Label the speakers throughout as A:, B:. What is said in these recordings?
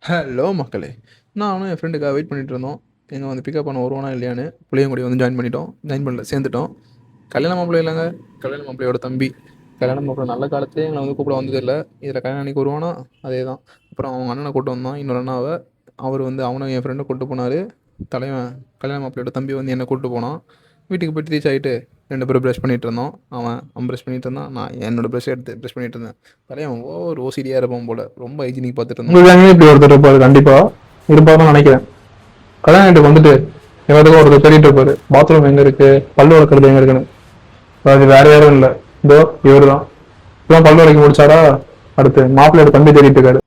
A: Hello மக்களே! நானும் என் ஃப்ரெண்டுக்காக wait பண்ணிட்டு இருந்தோம். எங்க வந்து பிக்கப் பண்ண வருவானா இல்லையான்னு. புளியங்குடி வந்து ஜாயின் பண்ணிட்டோம். ஜாயின் பண்ணல, சேர்ந்துட்டோம். கல்யாண மாப்பிள்ளை இல்லைங்க. கல்யாண மாப்பிள்ளையோட தம்பி. கல்யாண மாப்பிள்ளை நல்ல காலத்திலேயே எங்களை வந்து கூப்பிட வந்ததில்ல. இதில் கல்யாணம் அன்னைக்கு வருவானா, அதே தான். அப்புறம் அவங்க அண்ணனை கூப்பிட்டு வந்தான், இன்னொரு அண்ணாவை. அவர் வந்து அவனும் என் ஃப்ரெண்டை கூப்பிட்டு போனார். தலைவன் கல்யாண மாப்பிள்ளையோட தம்பி வந்து என்னை கூப்பிட்டு போனான். வீட்டுக்கு போய்ட்டு ரீச் ஆகிட்டு 2 பேரும் ப்ரஷ் பண்ணிகிட்டு இருந்தோம். அவன் ப்ரஷ் பண்ணிகிட்டு இருந்தான், நான் என்னோட ப்ரஷ் எடுத்து ப்ரஷ் பண்ணிகிட்டு இருந்தேன். தலைவன் ஓவர் ஓசிடியாக இருப்பான் போல், ரொம்ப ஹைஜீனிக் பார்த்துட்டு இருந்தான்.
B: உங்க கேங்லயும் இப்படி ஒருத்தர் இருப்பாரு, கண்டிப்பா இருப்பாருன்னு நினைக்கிறேன். கல்யாணம் வீட்டுக்கு வந்துட்டு எல்லாத்துக்கும் ஒருத்தர் தேடிட்டு இருப்பாரு, பாத்ரூம் எங்க இருக்கு, பல்லு வளர்க்கறது எங்க இருக்குன்னு. அது வேற யாரும் இல்ல, இதோ இவரு தான். இப்பதான் பல்லு வளைக்க முடிச்சாரா, அடுத்து மாப்பிள்ளையோட தம்பி தேடிட்டு இருக்காரு.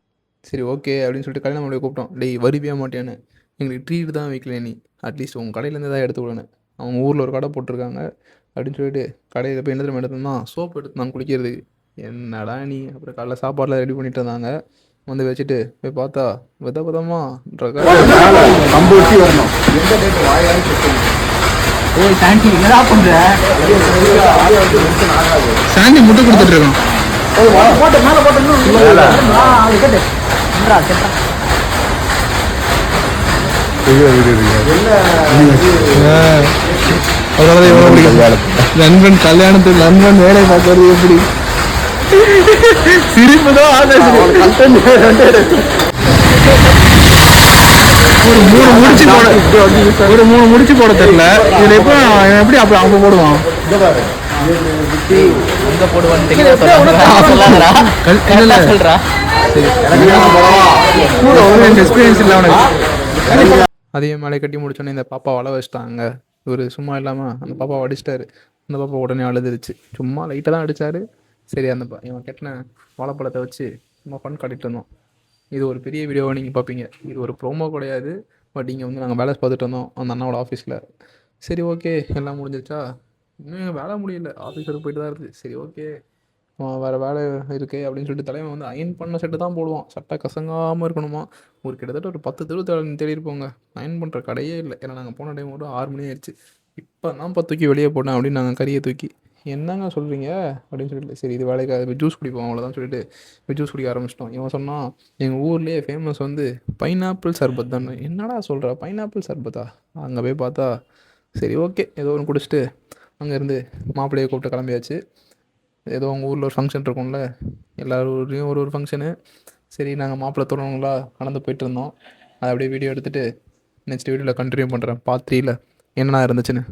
A: சரி ஓகே அப்படின்னு சொல்லிட்டு கல்யாண மாப்பிள்ளையை கூப்பிட்டோம். டேய் வருவியா மாட்டியான்னு. எங்களுக்கு ட்ரீட் தான் வைக்கல, நீ அட்லீஸ்ட் உங்கள் கடையிலேருந்து தான் எடுத்து விடணும். அவங்க ஊரில் ஒரு கடை போட்டிருக்காங்க அப்படின்னு சொல்லிட்டு கடையில் போய் என்ன தெரியுமா எடுத்தோம்னா சோப்பு எடுத்து நான் குளிக்கிறதுக்கு. என்னடா நீ. அப்புறம் காலைல சாப்பாடுலாம் ரெடி பண்ணிட்டு இருந்தாங்க, வந்து வச்சுட்டு போய் பார்த்தா வித விதமா சாண்டி முட்டை கொடுத்துட்டு இருக்கோம். நண்பன் கல்யாணத்துக்கு நண்பன் வேலை பார்க்கறது எப்படி சிரிப்பு தான். ஒரு மூணு முடிச்சு போட தெரியல. இதுல எப்ப எப்படி அப்ப அவங்க போடுவான் எக்ஸ்பீரியன்ஸ் இல்லை அவனுக்கு. அதே மேலே கட்டி முடிச்சோன்னே இந்த பாப்பா வள வச்சிட்டாங்க. இவர் சும்மா இல்லாமல் அந்த பாப்பாவை அடிச்சிட்டாரு. அந்த பாப்பா உடனே அழுதுருச்சு. சும்மா லைட்டாக தான் அடித்தார். சரி அந்த இவன் கெட்டின வாழைப்பழத்தை வச்சு சும்மா ஃபன் காட்டிகிட்டு இருந்தோம். இது ஒரு பெரிய வீடியோவை நீங்கள் பார்ப்பீங்க. இது ஒரு ப்ரோமோ கிடையாது, பட் இங்கே வந்து நாங்கள் வேலை பார்த்துட்டு இருந்தோம் அந்த அண்ணாவோட ஆஃபீஸில். சரி ஓகே எல்லாம் முடிஞ்சிருச்சா. இன்னும் வேலை முடியல, ஆஃபீஸருக்கு போயிட்டு தான் இருக்குது. சரி ஓகே வேறு வேலை இருக்குது அப்படின்னு சொல்லிட்டு தலைவன் வந்து அயன் பண்ண செட்டு தான் போடுவான். சட்டை கசங்காமல் இருக்கணுமா. ஒரு கிட்டத்தட்ட ஒரு 10 தெரு தேடி இருப்போங்க. அயன் பண்ணுற கடையே இல்லை. ஏன்னா நாங்கள் போன டைம் மட்டும் 6 மணி ஆயிடுச்சு. இப்போ தான் தூக்கி வெளியே போட்டேன் அப்படின்னு நாங்கள் கறியை தூக்கி. என்னங்க சொல்கிறீங்க அப்படின்னு சொல்லிட்டு சரி இது வேலைக்கு ஜூஸ் குடிப்போம் அவ்வளோதான் சொல்லிட்டு ஜூஸ் குடிக்க ஆரம்பிச்சிட்டோம். இவன் சொன்னான் எங்கள் ஊர்லேயே ஃபேமஸ் வந்து பைனாப்பிள் சர்பத் தான். என்னடா சொல்கிற, பைனாப்பிள் சர்பத்தா. அங்கே போய் பார்த்தா சரி ஓகே ஏதோ ஒன்று குடிச்சிட்டு அங்கேருந்து மாப்பிள்ளையை கூப்பிட்டு கிளம்பியாச்சு. ஏதோ உங்கள் ஊரில் ஒரு ஃபங்க்ஷன் இருக்கும்ல, எல்லார் ஊர்லேயும் ஒரு ஃபங்க்ஷனு. சரி நாங்கள் மாப்பிள்ளை தொடணுங்களா நடந்து போயிட்டு இருந்தோம். அதை அப்படியே வீடியோ எடுத்துகிட்டு நெக்ஸ்ட் வீடியோவில் கண்டினியூ பண்ணுறேன், பார்ட் 3ல் என்னென்ன இருந்துச்சுன்னு.